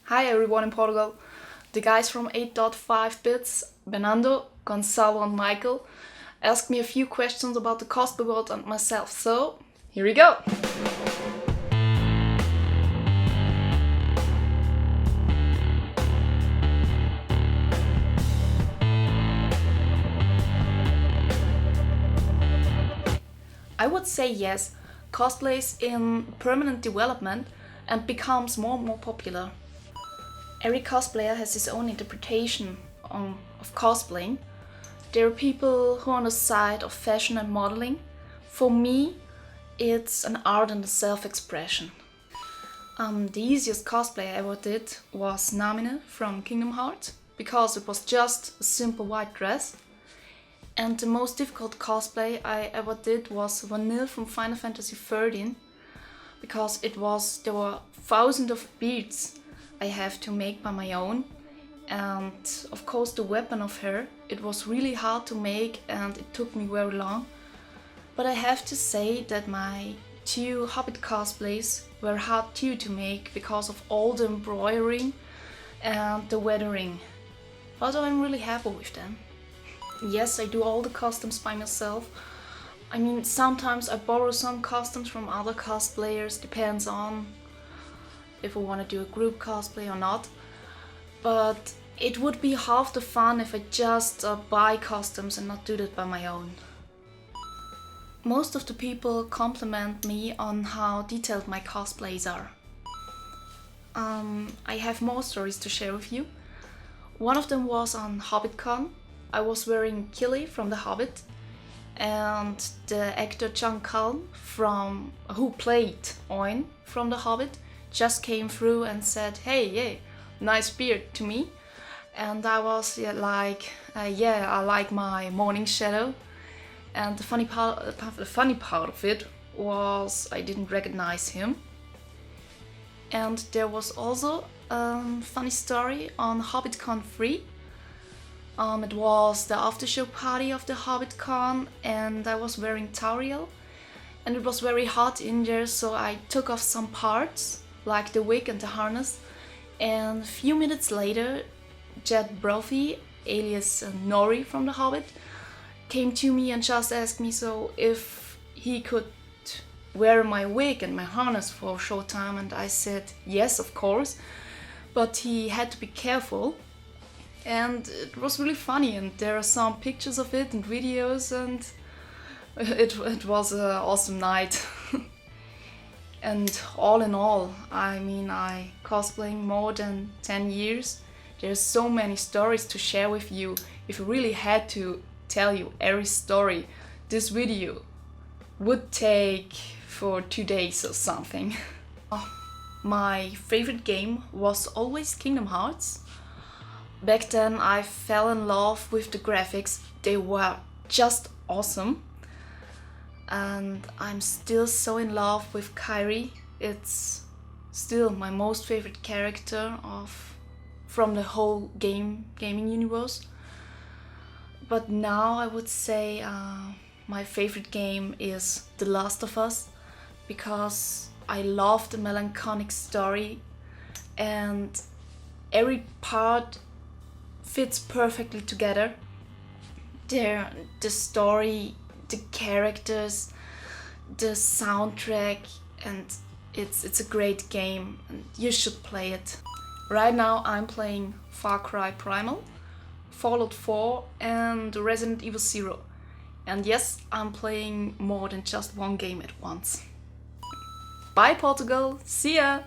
Hi everyone in Portugal. The guys from 8.5 Bits, Bernardo, Gonçalo and Michael, asked me a few questions about the cosplay world and myself, so here we go! I would say yes, cosplay is in permanent development and becomes more and more popular. Every cosplayer has his own interpretation of cosplaying. There are people who are on the side of fashion and modeling. For me, it's an art and a self-expression. The easiest cosplay I ever did was Namine from Kingdom Hearts, because it was just a simple white dress. And the most difficult cosplay I ever did was Vanille from Final Fantasy XIII, because there were thousands of beads I have to make by my own, and of course the weapon of her, it was really hard to make and it took me very long. But I have to say that my two Hobbit cosplays were hard too to make because of all the embroidering and the weathering, but I'm really happy with them. Yes, I do all the costumes by myself. I mean, sometimes I borrow some costumes from other cosplayers, depends on if I want to do a group cosplay or not. But it would be half the fun if I just buy costumes and not do that by my own. Most of the people compliment me on how detailed my cosplays are. I have more stories to share with you. One of them was on HobbitCon. I was wearing Killy from The Hobbit, and the actor John Cullen, who played Oin from The Hobbit, just came through and said, "Hey, nice beard" to me. And I was I like my morning shadow. And the funny part of it was I didn't recognize him. And there was also a funny story on HobbitCon 3. It was the after-show party of the HobbitCon, and I was wearing Tauriel, and it was very hot in there, so I took off some parts, like the wig and the harness, and a few minutes later, Jed Brophy, alias Nori from The Hobbit, came to me and just asked me if he could wear my wig and my harness for a short time, and I said yes, of course, but he had to be careful. And it was really funny, and there are some pictures of it and videos, and it was an awesome night. And all in all, I cosplaying more than 10 years. There's so many stories to share with you. If I really had to tell you every story, this video would take for 2 days or something. My favorite game was always Kingdom Hearts. Back then I fell in love with the graphics, they were just awesome. And I'm still so in love with Kairi. It's still my most favorite character from the whole gaming universe. But now I would say my favorite game is The Last of Us, because I love the melancholic story and every part fits perfectly together. The story, the characters, the soundtrack, and it's a great game and you should play it. Right now I'm playing Far Cry Primal, Fallout 4 and Resident Evil 0. And yes, I'm playing more than just one game at once. Bye Portugal, see ya!